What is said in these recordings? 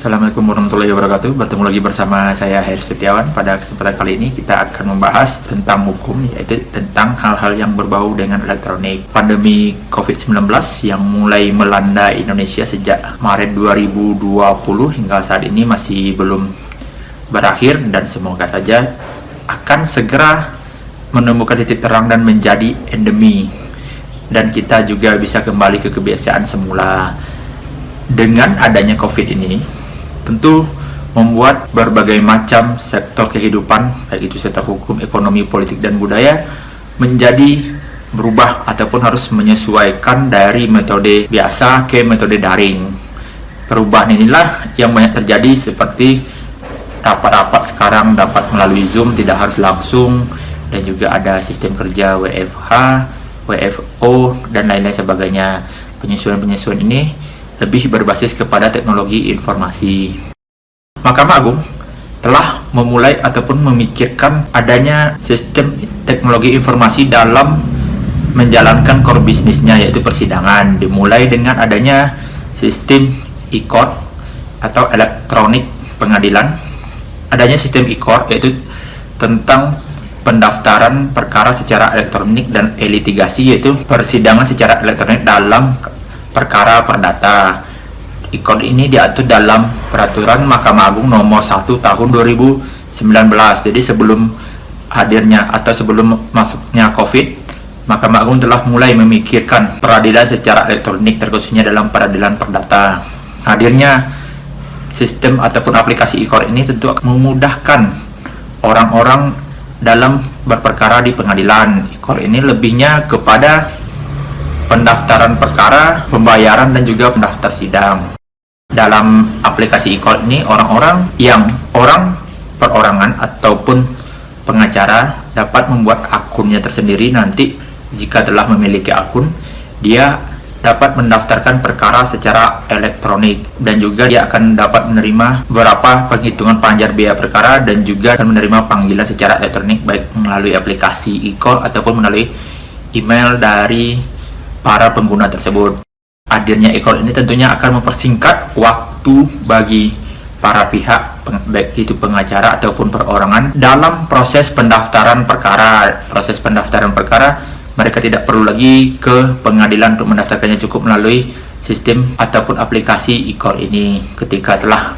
Assalamualaikum warahmatullahi wabarakatuh. Bertemu lagi bersama saya Heri Setiawan. Pada kesempatan kali ini kita akan membahas tentang hukum, yaitu tentang hal-hal yang berbau dengan elektronik. Pandemi COVID-19 yang mulai melanda Indonesia sejak Maret 2020 hingga saat ini masih belum berakhir, dan semoga saja akan segera menemukan titik terang dan menjadi endemi, dan kita juga bisa kembali ke kebiasaan semula. Dengan adanya COVID ini tentu membuat berbagai macam sektor kehidupan, baik itu sektor hukum, ekonomi, politik, dan budaya, menjadi berubah ataupun harus menyesuaikan dari metode biasa ke metode daring. Perubahan inilah yang banyak terjadi, seperti rapat-rapat sekarang dapat melalui Zoom, tidak harus langsung, dan juga ada sistem kerja WFH, WFO, dan lain-lain sebagainya. Penyesuaian-penyesuaian ini lebih berbasis kepada teknologi informasi. Mahkamah Agung telah memulai ataupun memikirkan adanya sistem teknologi informasi dalam menjalankan core bisnisnya, yaitu persidangan. Dimulai dengan adanya sistem e-court atau elektronik pengadilan. Adanya sistem e-court yaitu tentang pendaftaran perkara secara elektronik, dan e-litigasi yaitu persidangan secara elektronik dalam perkara perdata. E-court ini diatur dalam peraturan Mahkamah Agung nomor 1 tahun 2019. Jadi sebelum hadirnya atau sebelum masuknya COVID, Mahkamah Agung telah mulai memikirkan peradilan secara elektronik, terkhususnya dalam peradilan perdata. Hadirnya sistem ataupun aplikasi e-court ini tentu akan memudahkan orang-orang dalam berperkara di pengadilan. E-court ini lebihnya kepada pendaftaran perkara, pembayaran, dan juga pendaftar sidang. Dalam aplikasi e-court ini, orang perorangan ataupun pengacara dapat membuat akunnya tersendiri. Nanti jika telah memiliki akun, dia dapat mendaftarkan perkara secara elektronik, dan juga dia akan dapat menerima beberapa penghitungan panjar biaya perkara, dan juga akan menerima panggilan secara elektronik baik melalui aplikasi e-court ataupun melalui email dari para pengguna tersebut. Hadirnya e-court ini tentunya akan mempersingkat waktu bagi para pihak, baik itu pengacara ataupun perorangan, dalam proses pendaftaran perkara. Proses pendaftaran perkara, mereka tidak perlu lagi ke pengadilan untuk mendaftarkannya, cukup melalui sistem ataupun aplikasi e-court ini. Ketika telah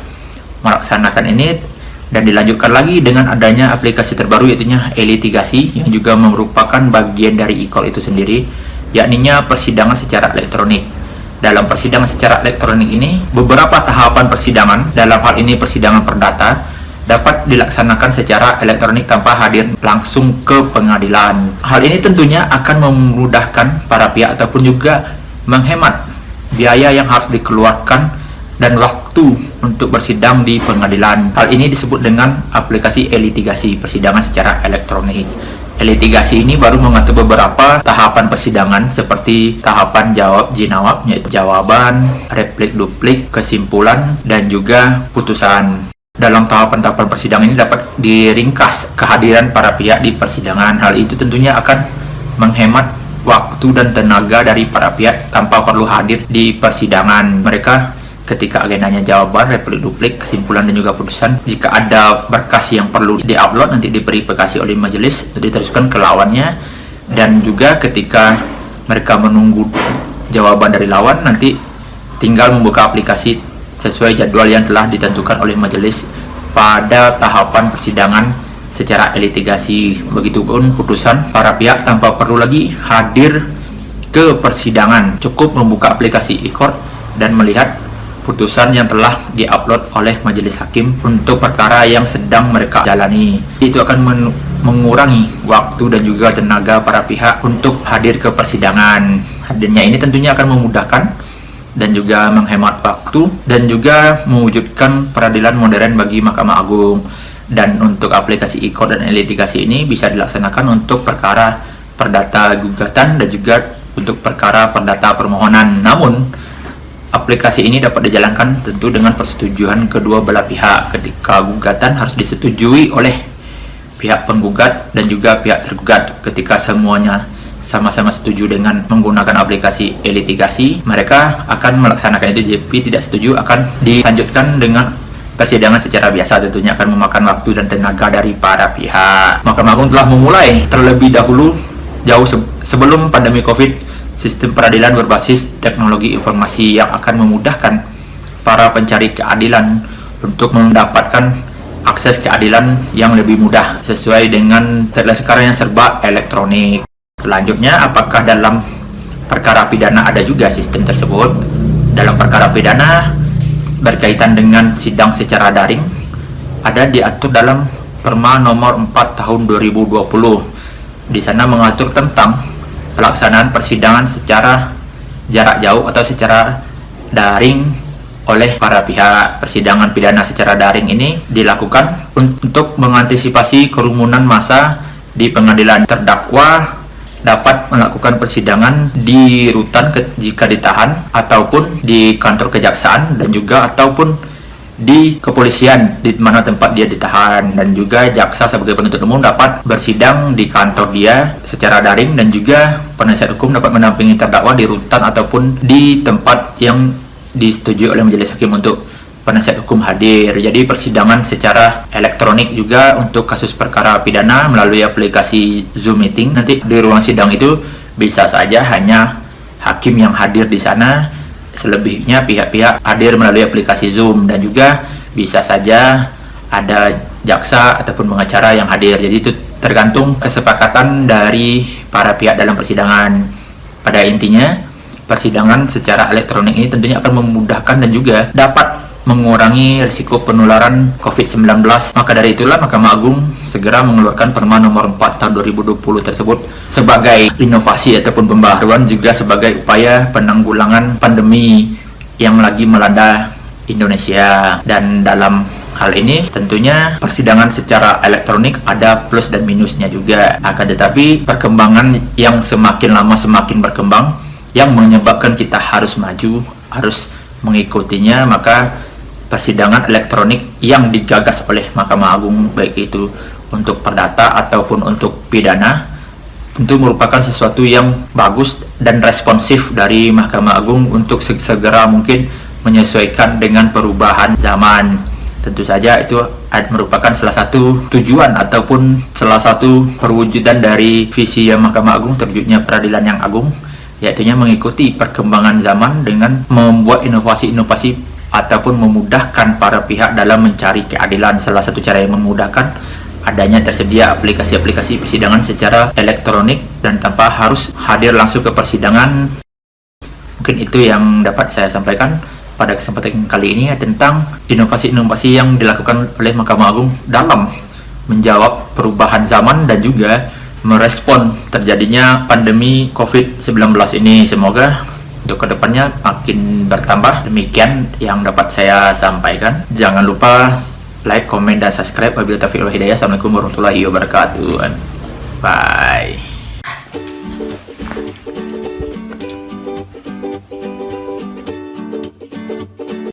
melaksanakan ini dan dilanjutkan lagi dengan adanya aplikasi terbaru, yaitu e-litigasi, yang juga merupakan bagian dari e-court itu sendiri, yakninya persidangan secara elektronik. Dalam persidangan secara elektronik ini, beberapa tahapan persidangan, dalam hal ini persidangan perdata, dapat dilaksanakan secara elektronik tanpa hadir langsung ke pengadilan. Hal ini tentunya akan memudahkan para pihak ataupun juga menghemat biaya yang harus dikeluarkan dan waktu untuk bersidang di pengadilan. Hal ini disebut dengan aplikasi e-litigasi, persidangan secara elektronik. E-litigasi ini baru mengatur beberapa tahapan persidangan, seperti tahapan jawab jinawab, yaitu jawaban, replik duplik, kesimpulan, dan juga putusan. Dalam tahapan-tahapan persidangan ini dapat diringkas kehadiran para pihak di persidangan. Hal itu tentunya akan menghemat waktu dan tenaga dari para pihak tanpa perlu hadir di persidangan. Mereka ketika agendanya jawaban, replik duplik, kesimpulan, dan juga putusan, jika ada berkas yang perlu diupload, nanti diverifikasi oleh majelis, diteruskan ke lawannya. Dan juga ketika mereka menunggu jawaban dari lawan, nanti tinggal membuka aplikasi sesuai jadwal yang telah ditentukan oleh majelis pada tahapan persidangan secara e-litigasi. Begitupun putusan, para pihak tanpa perlu lagi hadir ke persidangan, cukup membuka aplikasi e-court dan melihat putusan yang telah diupload oleh majelis hakim untuk perkara yang sedang mereka jalani. Itu akan mengurangi waktu dan juga tenaga para pihak untuk hadir ke persidangan. Hadirnya ini tentunya akan memudahkan dan juga menghemat waktu, dan juga mewujudkan peradilan modern bagi Mahkamah Agung. Dan untuk aplikasi e-court dan e-litigasi ini bisa dilaksanakan untuk perkara perdata gugatan dan juga untuk perkara perdata permohonan. Namun aplikasi ini dapat dijalankan tentu dengan persetujuan kedua belah pihak. Ketika gugatan harus disetujui oleh pihak penggugat dan juga pihak tergugat. Ketika semuanya sama-sama setuju dengan menggunakan aplikasi e-litigasi, mereka akan melaksanakan itu. JP tidak setuju, akan dilanjutkan dengan persidangan secara biasa, tentunya akan memakan waktu dan tenaga dari para pihak. Mahkamah Agung telah memulai terlebih dahulu jauh sebelum pandemi Covid sistem peradilan berbasis teknologi informasi yang akan memudahkan para pencari keadilan untuk mendapatkan akses keadilan yang lebih mudah sesuai dengan sekarang yang serba elektronik. Selanjutnya, apakah dalam perkara pidana ada juga sistem tersebut? Dalam perkara pidana berkaitan dengan sidang secara daring ada diatur dalam Perma nomor 4 tahun 2020. Di sana mengatur tentang pelaksanaan persidangan secara jarak jauh atau secara daring oleh para pihak. Persidangan pidana secara daring ini dilakukan untuk mengantisipasi kerumunan massa di pengadilan. Terdakwa dapat melakukan persidangan di rutan jika ditahan, ataupun di kantor kejaksaan, dan juga ataupun di kepolisian di mana tempat dia ditahan. Dan juga jaksa sebagai penuntut umum dapat bersidang di kantor dia secara daring, dan juga penasihat hukum dapat mendampingi terdakwa di rutan ataupun di tempat yang disetujui oleh majelis hakim untuk penasihat hukum hadir. Jadi persidangan secara elektronik juga untuk kasus perkara pidana melalui aplikasi Zoom Meeting. Nanti di ruang sidang itu bisa saja hanya hakim yang hadir di sana, selebihnya pihak-pihak hadir melalui aplikasi Zoom, dan juga bisa saja ada jaksa ataupun pengacara yang hadir. Jadi itu tergantung kesepakatan dari para pihak dalam persidangan. Pada intinya, persidangan secara elektronik ini tentunya akan memudahkan dan juga dapat mengurangi risiko penularan COVID-19. Maka dari itulah Mahkamah Agung segera mengeluarkan Perma nomor 4 tahun 2020 tersebut sebagai inovasi ataupun pembaharuan, juga sebagai upaya penanggulangan pandemi yang lagi melanda Indonesia. Dan dalam hal ini tentunya persidangan secara elektronik ada plus dan minusnya juga. Akan tetapi perkembangan yang semakin lama semakin berkembang yang menyebabkan kita harus maju, harus mengikutinya. Maka persidangan elektronik yang digagas oleh Mahkamah Agung, baik itu untuk perdata ataupun untuk pidana, tentu merupakan sesuatu yang bagus dan responsif dari Mahkamah Agung untuk segera mungkin menyesuaikan dengan perubahan zaman. Tentu saja itu merupakan salah satu tujuan ataupun salah satu perwujudan dari visi Mahkamah Agung terwujudnya peradilan yang agung, yaitu mengikuti perkembangan zaman dengan membuat inovasi-inovasi ataupun memudahkan para pihak dalam mencari keadilan. Salah satu cara yang memudahkan adanya tersedia aplikasi-aplikasi persidangan secara elektronik dan tanpa harus hadir langsung ke persidangan. Mungkin itu yang dapat saya sampaikan pada kesempatan kali ini tentang inovasi-inovasi yang dilakukan oleh Mahkamah Agung dalam menjawab perubahan zaman dan juga merespon terjadinya pandemi COVID-19 ini. Semoga untuk kedepannya makin bertambah. Demikian yang dapat saya sampaikan. Jangan lupa like, komen, dan subscribe. Wabillahi taufiq wal hidayah. Assalamualaikum warahmatullahi wabarakatuh. Bye.